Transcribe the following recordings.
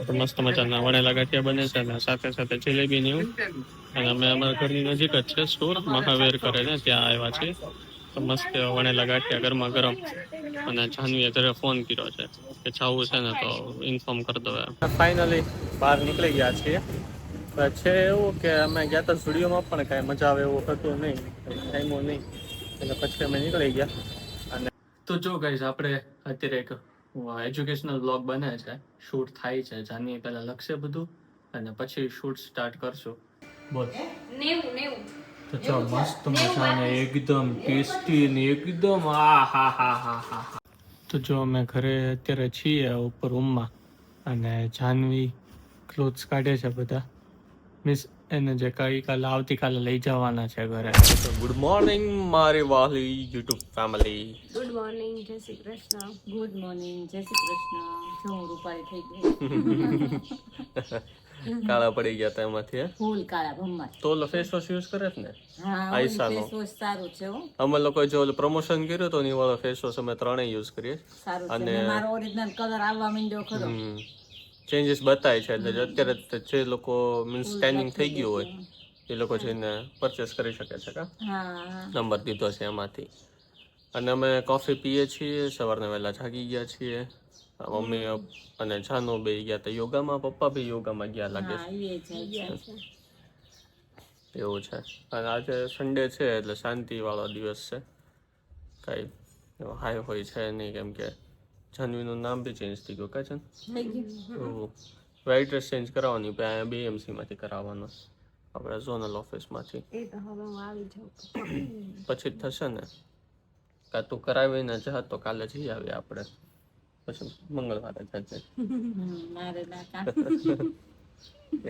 તો મસ્ત મજાના વણેલા ગાંઠિયા બને છે અને સાથે સાથે જલેબી ને એવું. અને અમે અમારા ઘરની નજીક જ છે સ્ટોર મહાવીર કરે છે, ત્યાં આવ્યા છીએ. તો મસ્ત વણેલા ગાંઠિયા ગરમા ગરમ. અને જાનવીએ ઘરે ફોન કર્યો છે કે જાવું છે ને તો ઇન્ફોર્મ કરી દો. ફાઇનલી બહાર નીકળી ગયા છીએ. છે એવું કે અમે ગયા હતા સ્ટુડિયોમાં પણ કાંઈ મજા આવે એવું હતું નહીં, ટાઈમો નહીં, એટલે પછી અમે નીકળી ગયા. અને તો જો ગાઈઝ આપણે અત્યારે એક એજ્યુકેશનલ બ્લોગ બને છે, શૂટ થાય છે. જાનવી પહેલા લખશે બધું અને પછી શૂટ સ્ટાર્ટ કરશું. બોલ. 90 તો ચો મસ્ત મજાને એકદમ ટેસ્ટી ને એકદમ હા. તો જો અમે ઘરે અત્યારે છીએ ઉપર રૂમમાં અને જાનવી ક્લોથ્સ કાઢે છે બધા. મિસ એને જે કાલે આવતીકાલે લઈ જવાના છે ઘરે. તો ગુડ મોર્નિંગ મારી વાલી યુટ્યુબ ફેમિલી. ગુડ મોર્નિંગ, જય શ્રી કૃષ્ણ. ગુડ મોર્નિંગ, જય શ્રી કૃષ્ણ. જો રૂપાળી થઈ ગઈ. કાળા પડી ગયા હતા એમાંથી. ફૂલ કાળા ભમર. તો ઓલો ફેસ વોશ યુઝ કરે છે ને? હા, આયશાનો ફેસ વોશ સારું છે હો. અમે લોકો જો પ્રમોશન કર્યું તો ની વાળો ફેસ વોશ અમે ત્રણેય યુઝ કરીએ. સારું છે. અને મારો ઓરિજિનલ કલર આવવા માંડ્યો ખરો. ચેન્જીસ બતાય છે એટલે અત્યારે જે લોકો મીન્સ ટેનિંગ થઈ ગયું હોય એ લોકો જઈને પરચેસ કરી શકે છે. કા નંબર દીધો છે એમાંથી. અને અમે કોફી પીએ છીએ, સવારના વહેલા જાગી ગયા છીએ. મમ્મી અને જાનુ બે ગયા હતા યોગામાં, પપ્પા બી યોગામાં ગયા લાગે છે. એવું છે. અને આજે સન્ડે છે એટલે શાંતિ વાળો દિવસ છે, કાંઈ હાઈ હોય છે નહીં, કેમ કે જાનવીનું નામ બી ચેન્જ થઈ ગયું. કાં છે વ્હાઇટ ડ્રેસ ચેન્જ કરાવવાની અહીંયા BMC માંથી કરાવવાનો, આપણે ઝોનલ ઓફિસમાંથી. પછી જ થશે ને. કાં તું કરાવીને જા તો કાલે જઈ આવીએ આપણે, પછી મંગળવારે જજે.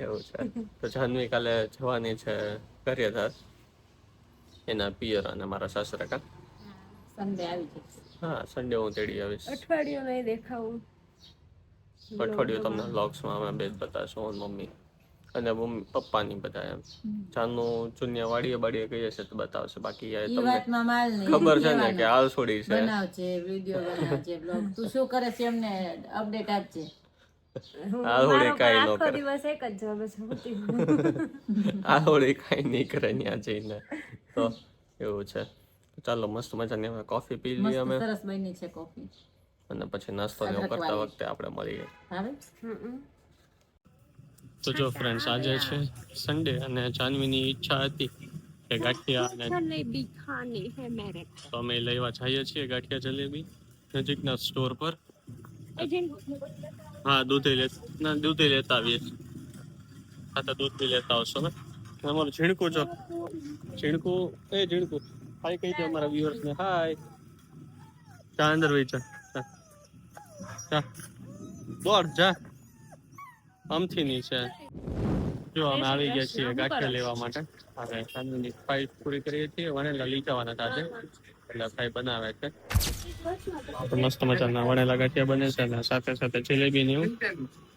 એવું છે. તો જાનવી કાલે જવાની છે ઘરેધાર એના પિયર અને મારા સાસરા. કા સન્ડે આવી જઈશ. હા, સન્ડે હું તેડી આવીશ. અઠવાડિયું નહીં દેખાવું. અઠવાડિયું તમને વ્લોગ્સમાં અમે બે જ બતાવશું, મમ્મી અને મમ્મી પપ્પાની બધા. એમ જાનુ ચુનિયા વાડીએ ગઈ હશે તો બતાવશે. બાકી તમને ખબર છે ને કે હાલ છોડી છે. બનાવજે વિડિયો, બનાવજે બ્લોગ. તું શું કરે છે એમને અપડેટ આપજે. આહોડી કાંઈ ન કરે. દિવસ એક જ જોબ છે. આહોડી કાંઈ નહીં કરે ત્યાં જઈને. તો એવું છે. ચાલો મસ્ત મજાની અમે કોફી પી લઈએ. અમે સરસ બની છે કોફી. અને પછી નાસ્તો ને કરતા વખતે આપણે મળીએ. તો જો ફ્રેન્ડ્સ, આજે છે સન્ડે અને જાનવીની ઈચ્છા હતી કે ગાંઠિયા અને જલેબી ખાની હે મેરે. તો અમે લેવા જઈએ છીએ ગાંઠિયા જલેબી નજીકના સ્ટોર પર. હા, દૂધ લેતા આવીએ. હા, તો દૂધ બી લેતા આવશો ને. અમારું ઝીણકું જો ઝીણકું હાય કહી દે અમારા વ્યુઅર્સ ને. હાય. જા અંદર વહી જા. દોડ જા. આમથી ની છે. જો અમે આવી ગયા છીએ ગાંઠિયા લેવા માટે. હવે સાંજની ફાઈ પૂરી કરીએ છીએ. વણેલા લઈ જવાના હતા એટલે ફાઈ બનાવે છે. તો મસ્ત મજાના વણેલા ગાંઠિયા બને છે અને સાથે સાથે જલેબી ને એવું.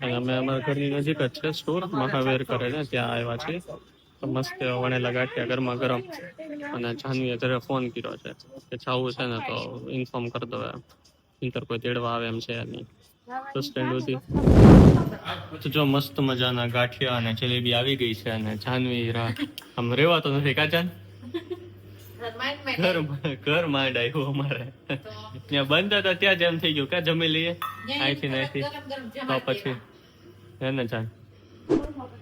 અને અમે અમારા ઘરની નજીક જ છે સ્ટોર મહાવીર કરે છે, ત્યાં આવ્યા છીએ. તો મસ્ત વણેલા ગાંઠિયા ગરમા ગરમ. અને જાનવીએ ઘરે ફોન કર્યો છે કે જાવું છે ને તો ઇન્ફોર્મ કરી દો. ઇન્ટર કોઈ તેડવા આવે એમ છે નહીં. તો સ્ટેન્ડ સુધી તો જો મસ્ત મજાના ગાંઠિયા અને જલેબી આવી ગઈ છે. અને જાનવી આમ રેવાતો નથી. કાચાન ઘર માંડ આવ્યું અમારે. ત્યાં બંધ હતા ત્યાં જ એમ થઈ ગયું કા જમી લઈએ અહીંથી. તો પછી હે ને જાન.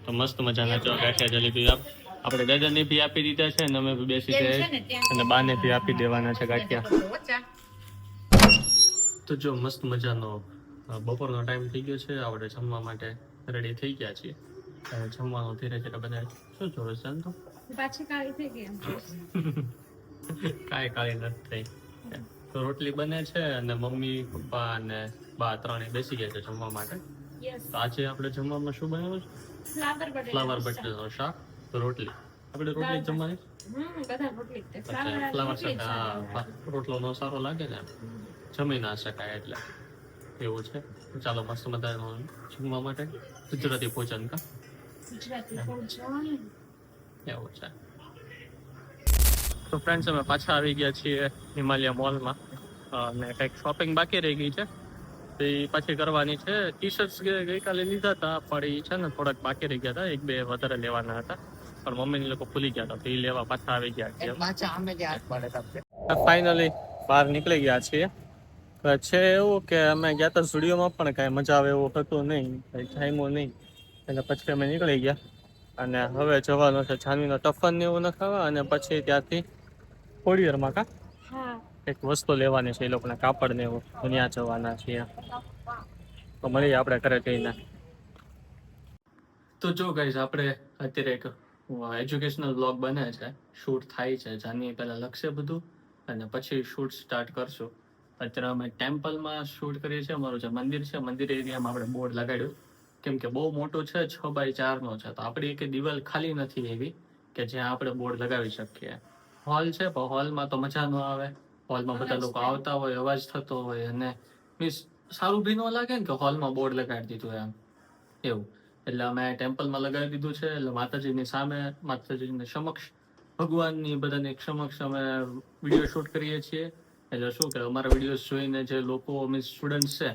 તો મસ્ત મજાના જો ગાંઠિયા જલેબી આપણે દાદાને બી આપી દીધા છે અને અમે બી બેસી ગયા અને બાને બી આપી દેવાના છે ગાંઠિયા. તો જો મસ્ત મજાનો બપોરનો ટાઈમ થઈ ગયો છે. આપણે જમવા માટે રેડી થઈ ગયા છીએ. જમવાનું ધીરે ધીરે બધા શું જોવે છે તો પાછી કાળી થઈ ગઈ. કાંઈ કાળી નથી થઈ. તો રોટલી બને છે અને મમ્મી પપ્પા અને બા ત્રણે બેસી ગયા છે જમવા માટે. તો આજે આપણે જમવામાં શું બનાવ્યું છે? ફ્લાવર બટેટાનું શાક, રોટલી. આપણે રોટલી જમવાની. ફ્લાવર શાક રોટલો નો સારો લાગે ને, જમી ના શકાય એટલે એવું છે. ચાલો મસ્ત મજાનું જમવા માટે ગુજરાતી ભોજન. કા એવું છે. તો ફ્રેન્ડ્સ, અમે પાછા આવી ગયા છીએ હિમાલય મોલમાં અને કંઈક શોપિંગ બાકી રહી ગઈ છે તો એ પાછી કરવાની છે. ટી શર્ટ્સ ગઈકાલે લીધા હતા પણ એ છે ને થોડાક બાકી રહી ગયા હતા, એક બે વધારે લેવાના હતા પણ મમ્મીને લોકો ભૂલી ગયા હતા, તો એ લેવા પાછા આવી ગયા છે. ફાઇનલી બહાર નીકળી ગયા છીએ. છે એવું કે અમે ગયા હતા સ્ટુડિયોમાં પણ કાંઈ મજા આવે એવું હતું નહીં, કાંઈ જામ્યું નહીં, એટલે પછી અમે નીકળી ગયા. અને હવે જવાનું છે જાનવીનો ટફન ને એવું ન ખાવા, અને પછી ત્યાંથી ખોડિયારમાં હા એક વસ્તુ લેવાની છે એ લોકોના કાપડ ને એવું, ત્યાં જવાના છીએ. તો મળીએ આપણે ઘરે જઈને. તો જો ગાઈઝ, આપણે અત્યારે એક એજ્યુકેશનલ બ્લોગ બને છે, શૂટ થાય છે. જાનવી પહેલા લખશે બધું અને પછી શૂટ સ્ટાર્ટ કરશું. અત્યારે અમે ટેમ્પલમાં શૂટ કરીએ છીએ. અમારું જે મંદિર છે, મંદિર એરિયામાં આપણે બોર્ડ લગાડ્યું, કેમ કે બહુ મોટું છે, 6x4 નો છે, તો આપણી એક દિવાલ ખાલી નથી એવી કે જ્યાં આપણે બોર્ડ લગાવી શકીએ. હોલ છે પણ હોલમાં તો મજા ન આવે. હોલમાં બધા લોકો આવતા હોય, અવાજ થતો હોય, અને મીન્સ સારું બી ન લાગે ને કે હોલમાં બોર્ડ લગાડી દીધું એમ એવું. એટલે અમે ટેમ્પલમાં લગાવી દીધું છે. એટલે માતાજીની સામે, માતાજીની સમક્ષ, ભગવાનની બધાની સમક્ષ અમે વિડીયો શૂટ કરીએ છીએ. એટલે શું કે અમારા વિડીયોઝ જોઈને જે લોકો મીન્સ સ્ટુડન્ટ છે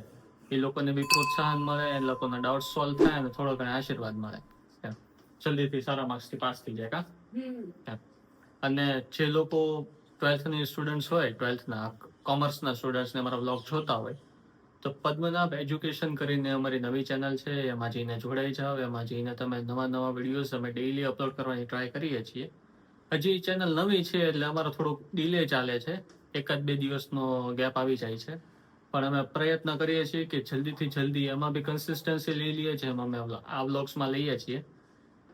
એ લોકોને બી પ્રોત્સાહન મળે, એ લોકોના ડાઉટ સોલ્વ થાય અને થોડો ઘણો આશીર્વાદ મળે. જલ્દીથી સારા માર્ક્સથી પાસ થઈ જાય. અને જે લોકો 12th સ્ટુડન્ટ્સ હોય, 12થના કોમર્સના સ્ટુડન્ટ્સને અમારા બ્લોગ જોતા હોય, તો પદ્મનાભ એજ્યુકેશન કરીને અમારી નવી ચેનલ છે, એમાં જઈને જોડાઈ જાઓ. એમાં જઈને તમે નવા વિડીયોઝ અમે ડેઈલી અપલોડ કરવાની ટ્રાય કરીએ છીએ. હજી ચેનલ નવી છે એટલે અમારો થોડુંક ડિલે ચાલે છે, 1-2 દિવસનો ગેપ આવી જાય છે, પણ અમે પ્રયત્ન કરીએ છીએ કે જલ્દીથી જલ્દી એમાં બી કન્સિસ્ટન્સી લઈ લઈએ, જેમ અમે આ વ્લોગ્સમાં લઈએ છીએ.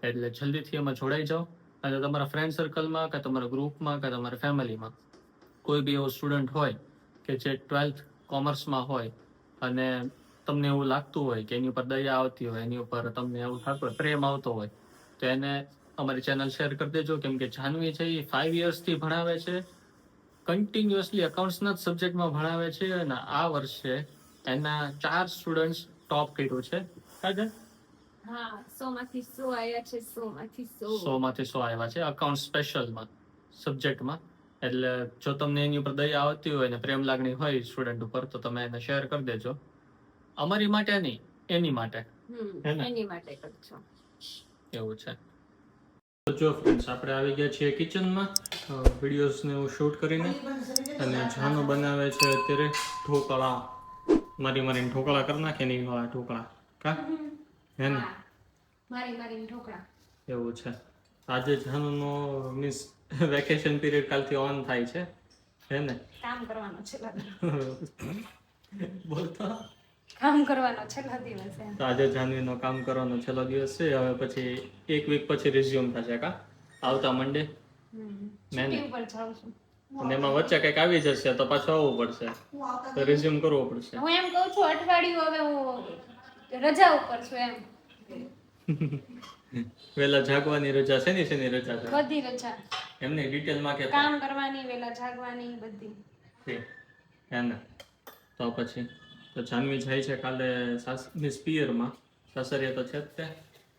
એટલે જલ્દીથી એમાં જોડાઈ જાઓ. અને તમારા ફ્રેન્ડ સર્કલમાં કે તમારા ગ્રુપમાં કે તમારા ફેમિલીમાં કોઈ બી એવો સ્ટુડન્ટ હોય કે જે 12th કોમર્સમાં હોય અને તમને એવું લાગતું હોય કે એની ઉપર દયા આવતી હોય, એની ઉપર તમને એવું થતું હોય, પ્રેમ આવતો હોય, તો એને અમારી ચેનલ શેર કરી દેજો. કેમ કે જાનવી છે એ 5 યર્સથી ભણાવે છે, કન્ટિન્યુઅસલી અકાઉન્ટ્સના જ સબ્જેક્ટમાં ભણાવે છે, અને આ વર્ષે એના 4 સ્ટુડન્ટ્સ ટોપ કર્યું છે. કાજલ? હા, 100 માંથી 100 આવ્યા છે. 100 માંથી 100. 100 માંથી 100 આવ્યા છે અકાઉન્ટ સ્પેશિયલમાં સબ્જેક્ટમાં. એટલે જો તમને એની ઉપર દયા આવતી હોય ને પ્રેમ લાગણી હોય સ્ટુડન્ટ ઉપર, તો તમે એને શેર કરી દેજો. અમારી માટે નહીં, એની માટે. એની માટે કરજો. એવું છે. તો જો ફ્રેન્ડ્સ, આપણે આવી ગયા છીએ કિચનમાં વિડીયોઝને એવું શૂટ કરીને, અને જાનુ બનાવે છે અત્યારે ઢોકળા. મારીને ઢોકળા કરી નાખે ને એ વાળા ઢોકળા. કા હે ને? મારી ઢોકળા. એવું છે. આજે જાનુનો મીન્સ વેકેશન પીરિયડ કાલથી ઓન થાય છે, હે ને? કામ કરવાનો છે. બોલતો કામ કરવાનો છેલ્લો દિવસ છે. તો આજે જાનવીનો કામ કરવાનો છેલ્લો દિવસ છે. હવે પછી 1 વીક પછી રિઝ્યુમ થશે. કા આવતા મંડે છુટ્ટી ઉપર જાઉં છું. અને એમાં વચ્ચે કંઈક આવી જશે તો પાછું આવવું પડશે, તો રિઝ્યુમ કરવું પડશે. હું એમ કહું છું અઠવાડિયું હવે હું રજા ઉપર છું એમ. વેલા જાગવાની રજા છે ને? શેની રજા છે? બધી રજા. એમને ડિટેલમાં કે કામ કરવાની, વેલા જાગવાની, બધી. હે ને? તો પછી તો જાનવી જાય છે કાલે મિસ પિયરમાં. સાસરીએ તો છે જ તે.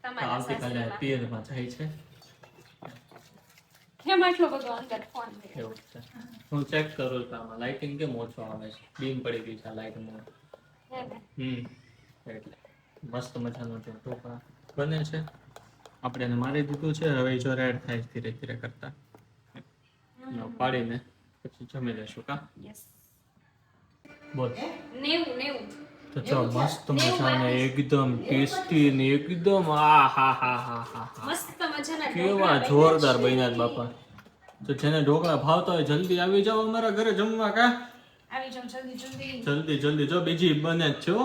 આવતીકાલે પિયરમાં જાય છે. કેમ આટલો બધો અંદર ફોન છે? એવું છે. હું ચેક કરું છું આમાં લાઇટિંગ કેમ ઓછો આવે છે. બીમ પડી ગઈ છે લાઇટમાં. એટલે મસ્ત મજાનો ઢોકળા બને છે. આપણે એને મારી દીધું છે, હવે જો રેડ થાય ધીરે ધીરે કરતા પાડીને પછી જમી લેશું. કા બોલ. 90. તો ચો મસ્ત મજાને એકદમ ટેસ્ટી ને એકદમ મસ્ત મજાના કેવા જોરદાર બન્યા છે બાપા. તો જેને ઢોકળા ભાવતા હોય જલ્દી આવી જાઓ અમારા ઘરે જમવા. કા આવી જાઓ જલ્દી. જો બીજી બને જ છે હો,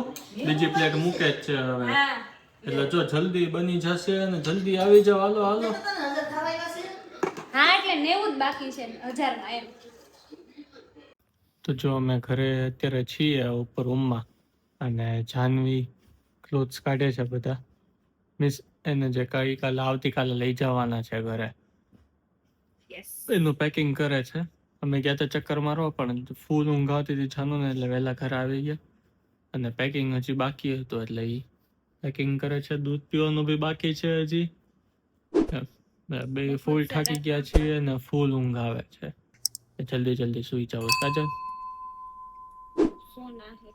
બીજી પ્લેટ મૂકે જ છે હવે. એટલે જો જલ્દી બની જશે અને જલ્દી આવી જાઓ. હાલો હા, એટલે 90 જ બાકી છે 1000 એમ. તો જો અમે ઘરે અત્યારે છીએ ઉપર રૂમમાં, અને જાનવી ક્લોથ્સ કાઢે છે બધા. મીન્સ એને જે કાલે આવતીકાલે લઈ જવાના છે ઘરે, એનું પેકિંગ કરે છે. અમે ગયા હતા ચક્કર મારવા, પણ ફૂલ ઊંઘ આવતી હતી જાનુને, એટલે વહેલા ઘરે આવી ગયા. અને પેકિંગ હજી બાકી હતું એટલે એ પેકિંગ કરે છે. દૂધ પીવાનું બી બાકી છે હજી. બે ફૂલ થાકી ગયા છીએ અને ફૂલ ઊંઘ આવે છે. જલ્દી સુઈ જાવ. કાજલ સોના હે.